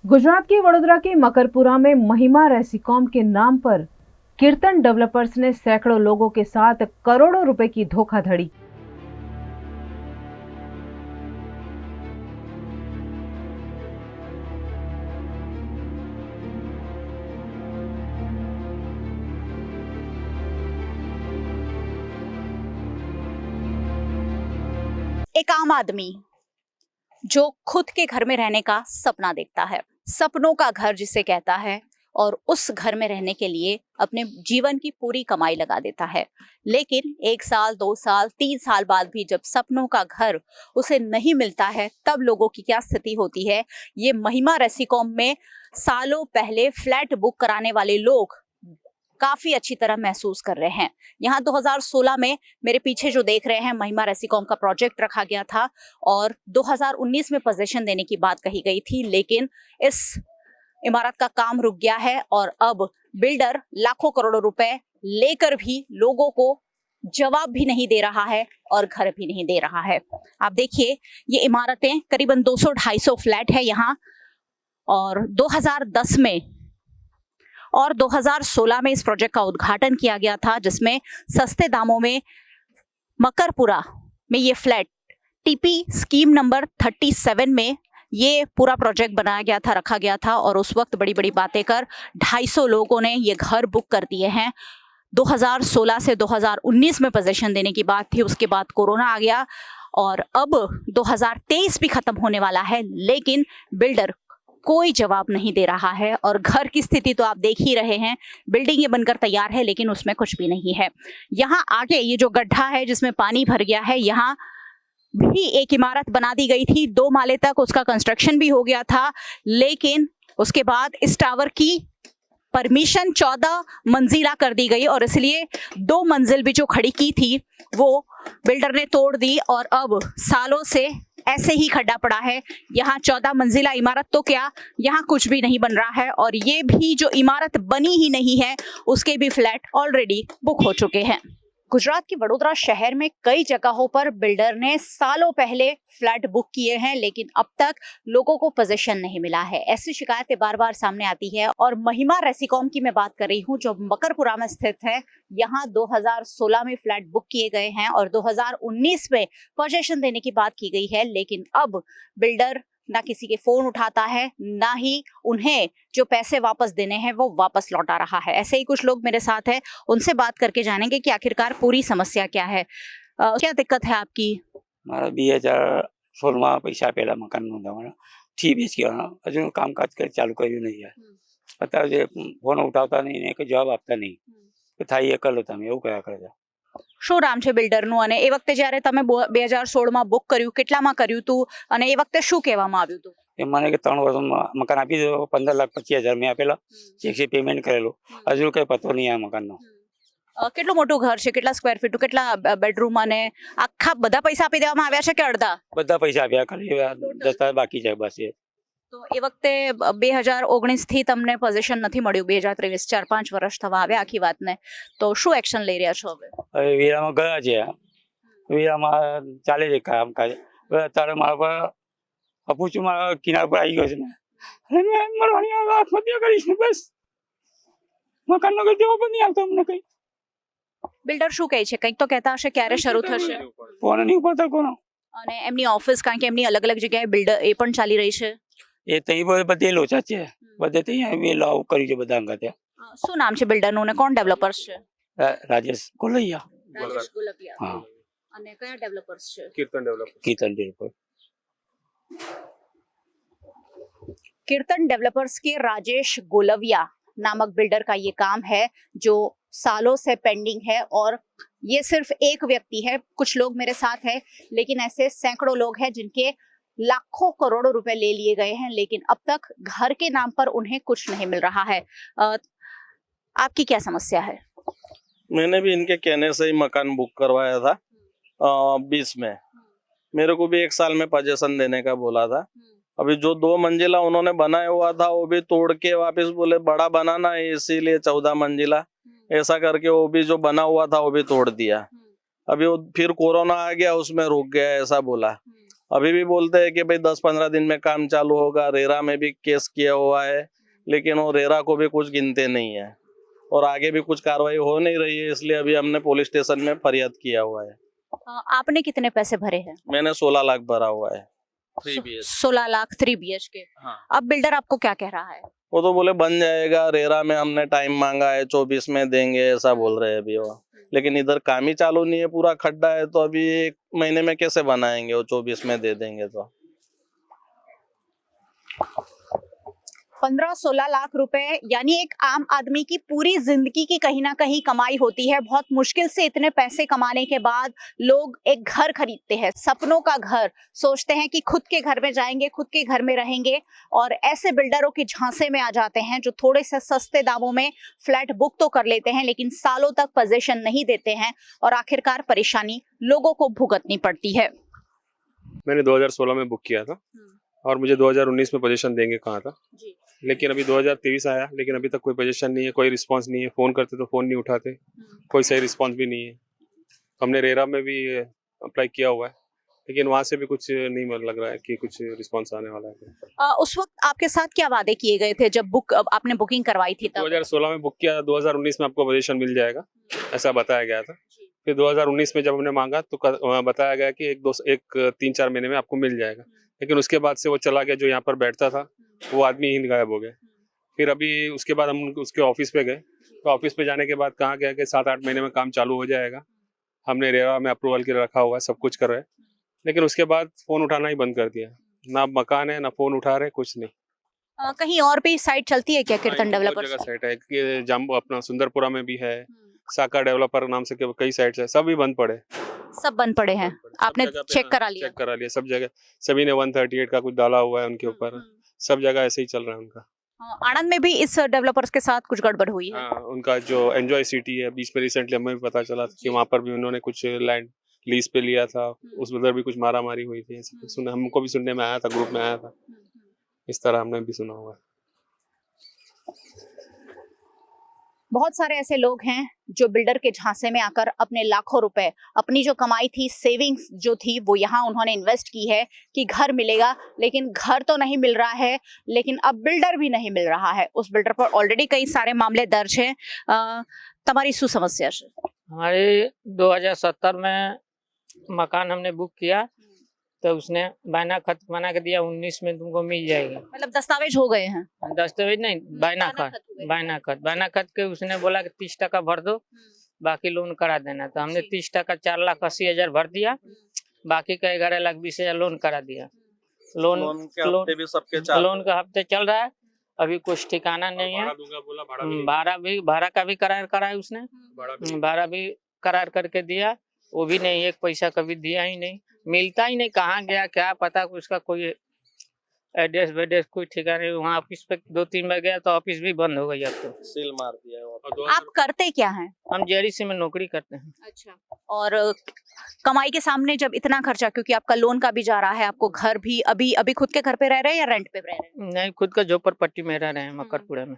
गुजरात के वडोदरा के मकरपुरा में महिमा रेसिकॉम के नाम पर कीर्तन डेवलपर्स ने सैकड़ों लोगों के साथ करोड़ों रुपए की धोखाधड़ी। एक आम आदमी जो खुद के घर में रहने का सपना देखता है, सपनों का घर जिसे कहता है, और उस घर में रहने के लिए अपने जीवन की पूरी कमाई लगा देता है। लेकिन 1 साल, 2 साल, 3 साल बाद भी जब सपनों का घर उसे नहीं मिलता है, तब लोगों की क्या स्थिति होती है, ये महिमा रेसिकॉम में सालों पहले फ्लैट बुक कराने वाले लोग काफी अच्छी तरह महसूस कर रहे हैं। यहाँ 2016 में मेरे पीछे जो देख रहे हैं, महिमा रेसिकॉम का प्रोजेक्ट रखा गया था और 2019 में पोजीशन देने की बात कही गई थी, लेकिन इस इमारत का काम रुक गया है और अब बिल्डर लाखों करोड़ों रुपए लेकर भी लोगों को जवाब भी नहीं दे रहा है और घर भी नहीं दे रहा है। आप देखिए, ये इमारतें करीबन 200-250 फ्लैट है यहाँ, और 2010 में और 2016 में इस प्रोजेक्ट का उद्घाटन किया गया था, जिसमें सस्ते दामों में मकरपुरा में ये फ्लैट टीपी स्कीम नंबर 37 में ये पूरा प्रोजेक्ट बनाया गया था, रखा गया था, और उस वक्त बड़ी बड़ी बातें कर 250 लोगों ने ये घर बुक कर दिए हैं। 2016 से 2019 में पोजीशन देने की बात थी, उसके बाद कोरोना आ गया और अब 2023 भी खत्म होने वाला है, लेकिन बिल्डर कोई जवाब नहीं दे रहा है। और घर की स्थिति तो आप देख ही रहे हैं, बिल्डिंग ये बनकर तैयार है लेकिन उसमें कुछ भी नहीं है। यहाँ आगे ये जो गड्ढा है जिसमें पानी भर गया है, यहाँ भी एक इमारत बना दी गई थी, 2 माले तक उसका कंस्ट्रक्शन भी हो गया था, लेकिन उसके बाद इस टावर की परमिशन 14 मंजिला कर दी गई और इसलिए 2 मंजिल भी जो खड़ी की थी वो बिल्डर ने तोड़ दी और अब सालों से ऐसे ही खड्डा पड़ा है। यहाँ 14 मंजिला इमारत तो क्या, यहाँ कुछ भी नहीं बन रहा है, और ये भी जो इमारत बनी ही नहीं है उसके भी फ्लैट ऑलरेडी बुक हो चुके हैं। गुजरात के वडोदरा शहर में कई जगहों पर बिल्डर ने सालों पहले फ्लैट बुक किए हैं, लेकिन अब तक लोगों को पोजीशन नहीं मिला है। ऐसी शिकायतें बार बार सामने आती है और महिमा रेसिकॉम की मैं बात कर रही हूँ जो मकरपुरा में स्थित है। यहाँ 2016 में फ्लैट बुक किए गए हैं और 2019 में पोजीशन देने की बात की गई है, लेकिन अब बिल्डर ना किसी के फोन उठाता है, ना ही उन्हें जो पैसे वापस देने हैं वो वापस लौटा रहा है। ऐसे ही कुछ लोग मेरे साथ हैं, उनसे बात करके जानेंगे कि आखिरकार पूरी समस्या क्या है। क्या दिक्कत है आपकी? मारा 2016 में पैसा આપેલા મકાન નોંધાવવાના થી બેસી હજુ કામકાજ કરી ચાલુ કર્યું નહીં યાર. અત્યારે ફોન ઉઠાવતા નહીં ને કે જવાબ આપતા નહીં કે થાય એ કરો તમે એવું કયા કરે છે. શું નામ છે બિલ્ડરનું અને એ વખતે જ્યારે તમે 2016 માં બુક કર્યું કેટલામાં કર્યું હતું અને એ વખતે શું કહેવામાં આવ્યું હતું? એ મને કે 3 વર્ષમાં મકાન આપી દો, 15,25,000 મેં આપેલા, ચેક પેમેન્ટ કરેલું, હજુ કઈ પતો નહીં આ મકાનનો. કેટલું મોટું ઘર છે, કેટલા સ્ક્વેર ફીટ, કેટલા બેડરૂમ અને આખા બધા પૈસા આપી દેવામાં આવ્યા છે કે અડધા? બધા પૈસા આપ્યા, ખાલી દસ્તાવેજ બાકી છે બસ. એ તો એ વખતે 2019 થી તમને પોઝિશન નથી મળ્યું, 2023 4-5 વર્ષ થવા આવ્યા આખી વાતને, તો શું એક્શન લઈ રહ્યા છો હવે? હવે વીરામાં ગયા છે, વીરામાં ચાલે છે કામકાજ. અત્યારે મારા પર અપૂછું મારા કિનાર પર આવી ગયો છે ને, અને મેં મરવાની આત્મહત્યા કરી છે. બસ મકાનનો કઈ જવાબ નહીં આવતો અમને કઈ. બિલ્ડર શું કહે છે? કંઈક તો કહેતા હશે ક્યારે શરૂ થશે? ફોન નહીં ઉપાડતા કોનો. અને એમની ઓફિસ, કારણ કે એમની અલગ અલગ જગ્યાએ બિલ્ડર એ પણ ચાલી રહી છે. એ તઈ બધે લોચા છે, બધે ત્યાં લાવ કર્યું છે બધા અંગા ત્યાં. શું નામ છે બિલ્ડરનું અને કોણ ડેવલપર્સ છે? રાજેશ ગોલૈયા. રાજેશ ગોલપિયા. હા. અને કયા ડેવલપર્સ છે? कीर्तन डेवलपर. कीर्तन डेवलपर्स के राजेश गोलविया नामक बिल्डर का ये काम है जो सालों से पेंडिंग है, और ये सिर्फ एक व्यक्ति है, कुछ लोग मेरे साथ हैं, लेकिन ऐसे सैकड़ों लोग हैं जिनके लाखों करोड़ों रुपए ले लिए गए हैं, लेकिन अब तक घर के नाम पर उन्हें कुछ नहीं मिल रहा है। आपकी क्या समस्या है? मैंने भी इनके कहने से ही मकान बुक करवाया था 20 में। मेरे को भी 1 साल में पोजीशन देने का बोला था। अभी जो 2 मंजिला उन्होंने बनाया हुआ था वो भी तोड़ के वापस बोले बड़ा बनाना है, इसीलिए 14 मंजिला ऐसा करके वो भी जो बना हुआ था वो भी तोड़ दिया। अभी वो फिर कोरोना आ गया, उसमें रुक गया ऐसा बोला। अभी भी बोलते हैं कि भाई 10-15 दिन में काम चालू होगा। रेरा में भी केस किया हुआ है, लेकिन वो रेरा को भी कुछ गिनते नहीं है और आगे भी कुछ कार्रवाई हो नहीं रही है, इसलिए अभी हमने पुलिस स्टेशन में फरियाद किया हुआ है। आपने कितने पैसे भरे हैं? मैंने 16 लाख भरा हुआ है 3 BH। 16 लाख 3 BHK। हाँ। अब बिल्डर आपको क्या कह रहा है? वो तो बोले बन जाएगा, रेरा में हमने टाइम मांगा है 24 में देंगे, ऐसा बोल रहे हैं अभी वो। लेकिन इधर काम ही चालू नहीं है, पूरा खड्डा है, तो अभी 1 महीने में कैसे बनाएंगे? वो 24 में दे देंगे तो 15-16 लाख रुपए यानी एक आम आदमी की पूरी जिंदगी की कहीं ना कहीं कमाई होती है। बहुत मुश्किल से इतने पैसे कमाने के बाद लोग एक घर खरीदते हैं, सपनों का घर, सोचते हैं कि खुद के घर में जाएंगे, खुद के घर में रहेंगे, और ऐसे बिल्डरों के झांसे में आ जाते हैं जो थोड़े से सस्ते दामों में फ्लैट बुक तो कर लेते हैं लेकिन सालों तक पोजीशन नहीं देते हैं और आखिरकार परेशानी लोगों को भुगतनी पड़ती है। मैंने 2016 में बुक किया था और मुझे 2019 में पोजीशन देंगे कहा था जी। लेकिन अभी 2023 आया, लेकिन अभी तक कोई पोजीशन नहीं है, कोई रिस्पांस नहीं है। फ़ोन करते तो फ़ोन नहीं उठाते, कोई सही रिस्पांस भी नहीं है। हमने रेरा में भी अप्लाई किया हुआ है, लेकिन वहाँ से भी कुछ नहीं लग रहा है कि कुछ रिस्पांस आने वाला है। उस वक्त आपके साथ क्या वादे किए गए थे जब आपने बुकिंग करवाई थी तब? 2016 में बुक किया था, 2019 में आपको पोजीशन मिल जाएगा, ऐसा बताया गया था। फिर 2019 में जब हमने मांगा तो बताया गया कि 3-4 महीने में आपको मिल जाएगा, लेकिन उसके बाद से वो चला गया। जो यहाँ पर बैठता था वो आदमी ही गायब हो गया। फिर अभी उसके बाद हम उसके ऑफिस पे गए, तो ऑफिस पे जाने के बाद कहा गया कि 7-8 महीने में काम चालू हो जाएगा। हमने रेरा में अप्रूवल के रखा हुआ है, सब कुछ कर रहे हैं, लेकिन उसके बाद फ़ोन उठाना ही बंद कर दिया। ना मकान है, ना फ़ोन उठा रहे, कुछ नहीं। कहीं और भी साइट चलती है क्या कीर्तन डेवलपर? जगह साइट है कि जाम्बू अपना सुंदरपुरा में भी है, साका डेवलपर नाम से कई साइट्स है, सब भी बंद पड़े। सब बंद पड़े हैं। आपने चेक करा लिया? चेक करा लिया सब जगह। सभी ने 138 का कुछ डाला हुआ है उनके ऊपर, सब जगह ऐसे ही चल रहा है उनका। आनंद में भी इस डेवलपर्स के साथ कुछ गड़बड़ हुई है? हाँ, उनका जो एंजॉय सिटी है, बीच में रिसेंटली हमें भी पता चला कि वहाँ पर भी उन्होंने कुछ लैंड लीज पे लिया था, उस उधर भी कुछ मारा मारी हुई थी। हमको भी सुनने में आया था, ग्रुप में आया था, इस तरह हमने भी सुना हुआ है। बहुत सारे ऐसे लोग हैं जो बिल्डर के झांसे में आकर अपने लाखों रुपए, अपनी जो कमाई थी, सेविंग्स जो थी, वो यहाँ उन्होंने इन्वेस्ट की है कि घर मिलेगा, लेकिन घर तो नहीं मिल रहा है, लेकिन अब बिल्डर भी नहीं मिल रहा है। उस बिल्डर पर ऑलरेडी कई सारे मामले दर्ज हैं। तुम्हारी समस्या से हमारे 2017 में मकान हमने बुक किया तो उसने बैना खत बना के दिया, 19 में तुमको मिल जाएगी। मतलब दस्तावेज हो गए हैं? दस्तावेज नहीं, बैना खत के उसने बोला कि 30% भर दो, बाकी लोन करा देना। तो हमने 30% 4,80,000 भर दिया, बाकी का 11,20,000 लोन करा दिया। लोन का हफ्ते चल रहा है, अभी कुछ ठिकाना नहीं है। भाड़ा का भी करार कराया उसने, भाड़ा भी करार करके दिया, वो भी नहीं, एक पैसा कभी दिया ही नहीं, मिलता ही नहीं। कहाँ गया क्या पता, उसका कोई एड्रेस वेड्रेस कोई ठिकाना नहीं। वहाँ ऑफिस पे 2-3 बार गया तो ऑफिस भी बंद हो गई, अब तो सील मार दिया। आप करते क्या हैं? हम JRC में नौकरी करते हैं। अच्छा। और कमाई के सामने जब इतना खर्चा, क्योंकि आपका लोन का भी जा रहा है, आपको घर भी अभी खुद के घर पे रह रहे हैं या रेंट पे रह रहे हैं? नहीं, खुद का झोपड़पट्टी में रह रहे हैं, मकरपुरा में।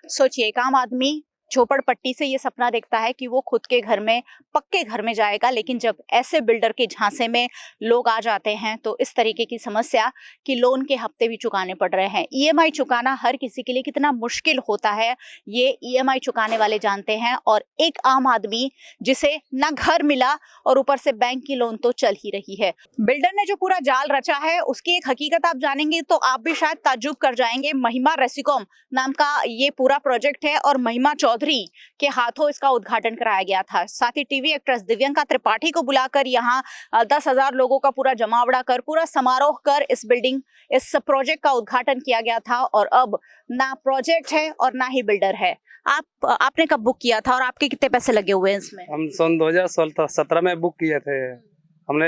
सोचिए, एक आम आदमी झोपड़पट्टी से ये सपना देखता है कि वो खुद के घर में, पक्के घर में जाएगा, लेकिन जब ऐसे बिल्डर के झांसे में लोग आ जाते हैं तो इस तरीके की समस्या कि लोन के हफ्ते भी चुकाने पड़ रहे हैं। EMI चुकाना हर किसी के लिए कितना मुश्किल होता है, ये EMI चुकाने वाले जानते हैं। और एक आम आदमी जिसे ना घर मिला और ऊपर से बैंक की लोन तो चल ही रही है। बिल्डर ने जो पूरा जाल रचा है उसकी एक हकीकत आप जानेंगे तो आप भी शायद ताज्जुब कर जाएंगे। महिमा रेसिकॉम नाम का ये पूरा प्रोजेक्ट है और महिमा चौधरी के हाथों इसका उद्घाटन कराया गया था। साथ ही टीवी एक्ट्रेस दिव्यंका त्रिपाठी को बुलाकर यहाँ 10,000 लोगों का पूरा जमावड़ा कर, पूरा समारोह कर इस प्रोजेक्ट का उद्घाटन किया गया था। और अब ना प्रोजेक्ट है और ना ही बिल्डर है। आपने कब बुक किया था और आपके कितने पैसे लगे हुए हैं इसमें? हम सन 2017 में बुक किए थे। हमने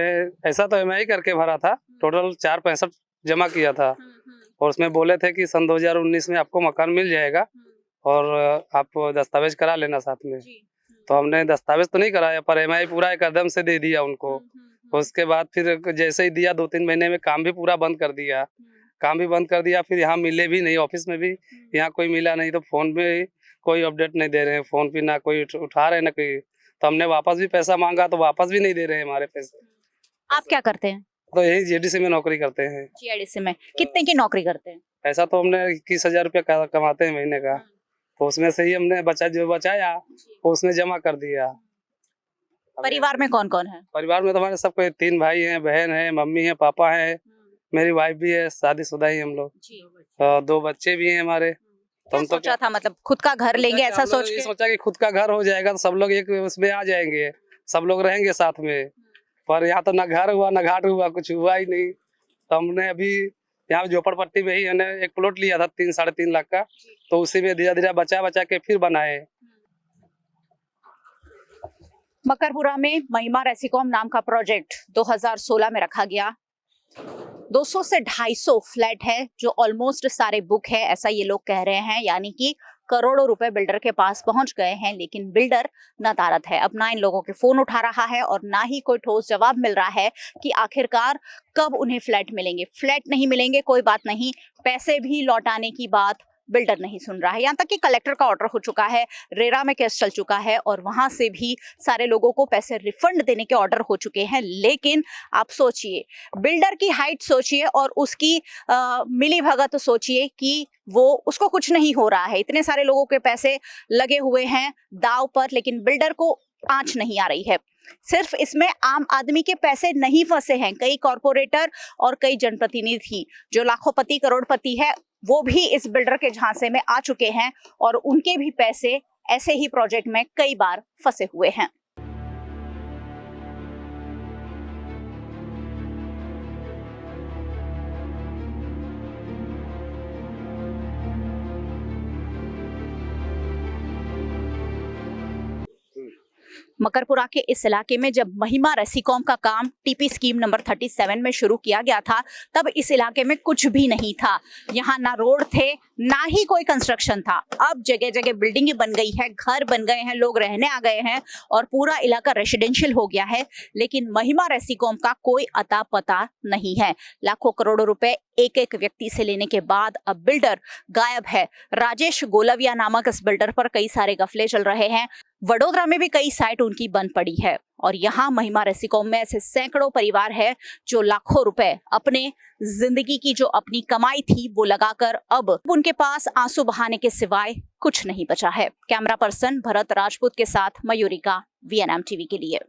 ऐसा तो EMI करके भरा था, टोटल 465 जमा किया था और उसमें बोले थे कि सन 2019 में आपको मकान मिल जाएगा और आप दस्तावेज करा लेना साथ में। तो हमने दस्तावेज तो नहीं कराया पर EMI पूरा एकदम से दे दिया उनको। उसके बाद फिर जैसे ही दिया 2-3 महीने में काम भी पूरा बंद कर दिया। फिर यहाँ मिले भी नहीं, ऑफिस में भी यहाँ कोई मिला नहीं, तो फोन पे कोई अपडेट नहीं दे रहे हैं, फोन पे ना कोई उठा रहे ना कोई। तो हमने वापस भी पैसा मांगा तो वापस भी नहीं दे रहे हमारे पैसे। आप क्या करते हैं? तो यही जीडीसी में नौकरी करते हैं। जीआईडीसी में कितने की नौकरी करते हैं? ऐसा तो हमने 21,000 रुपया कमाते हैं महीने का, तो उसमें से ही हमने जो बचाया वो उसमें जमा कर दिया। परिवार में कौन कौन है? परिवार में तो हमारे सब कोई 3 भाई हैं, बहन है, मम्मी है, पापा है, मेरी वाइफ भी है, शादीशुदा ही हम लोग, 2 बच्चे भी हैं हमारे। क्या सोचा था, मतलब खुद का घर लेंगे ऐसा सोच के? सोचा कि खुद का घर हो जाएगा तो सब लोग एक उसमें आ जाएंगे, सब लोग रहेंगे साथ में। पर यहाँ तो ना घर हुआ ना घाट हुआ, कुछ हुआ ही नहीं। तो हमने अभी यहाँ झोपड़पट्टी में ही हमने एक प्लॉट लिया था 3-3.5 लाख का, तो उसी में धीरे धीरे बचा के फिर बनाए। मकरपुरा में महिमा रेसिकॉम नाम का प्रोजेक्ट 2016 में रखा गया। 200 से 250 फ्लैट है जो ऑलमोस्ट सारे बुक है, ऐसा ये लोग कह रहे हैं। यानी कि करोड़ों रुपए बिल्डर के पास पहुंच गए हैं, लेकिन बिल्डर नदारद है। अब ना इन लोगों के फोन उठा रहा है और ना ही कोई ठोस जवाब मिल रहा है कि आखिरकार कब उन्हें फ्लैट मिलेंगे। फ्लैट नहीं मिलेंगे कोई बात नहीं, पैसे भी लौटाने की बात बिल्डर नहीं सुन रहा है। यहाँ तक कि कलेक्टर का ऑर्डर हो चुका है, रेरा में केस चल चुका है और वहां से भी सारे लोगों को पैसे रिफंड देने के ऑर्डर हो चुके हैं। लेकिन आप सोचिए, बिल्डर की हाइट सोचिए और उसकी मिली भगत सोचिए कि वो उसको कुछ नहीं हो रहा है। इतने सारे लोगों के पैसे लगे हुए हैं दाव पर, लेकिन बिल्डर को आंच नहीं आ रही है। सिर्फ इसमें आम आदमी के पैसे नहीं फंसे हैं, कई कॉरपोरेटर और कई जनप्रतिनिधि जो लाखोंपति करोड़पति है वो भी इस बिल्डर के झांसे में आ चुके हैं और उनके भी पैसे ऐसे ही प्रोजेक्ट में कई बार फंसे हुए हैं। मकरपुरा के इस इलाके में जब महिमा रेसिकॉम का काम टीपी स्कीम नंबर 37 में शुरू किया गया था, तब इस इलाके में कुछ भी नहीं था। यहाँ ना रोड थे, ना ही कोई कंस्ट्रक्शन था। अब जगह जगह बिल्डिंग बन गई है, घर बन गए हैं, लोग रहने आ गए हैं और पूरा इलाका रेसिडेंशियल हो गया है। लेकिन महिमा रेसिकॉम का कोई अता पता नहीं है। लाखों करोड़ों रुपए एक एक व्यक्ति से लेने के बाद अब बिल्डर गायब है। राजेश गोलविया नामक इस बिल्डर पर कई सारे गफले चल रहे हैं। वडोदरा में भी कई साइट उनकी बंद पड़ी है और यहाँ महिमा रेसिकॉम में ऐसे सैकड़ों परिवार है जो लाखों रुपए अपने जिंदगी की जो अपनी कमाई थी वो लगाकर अब उनके पास आंसू बहाने के सिवाय कुछ नहीं बचा है। कैमरा पर्सन भरत राजपूत के साथ मयूरिका, VNM टीवी के लिए।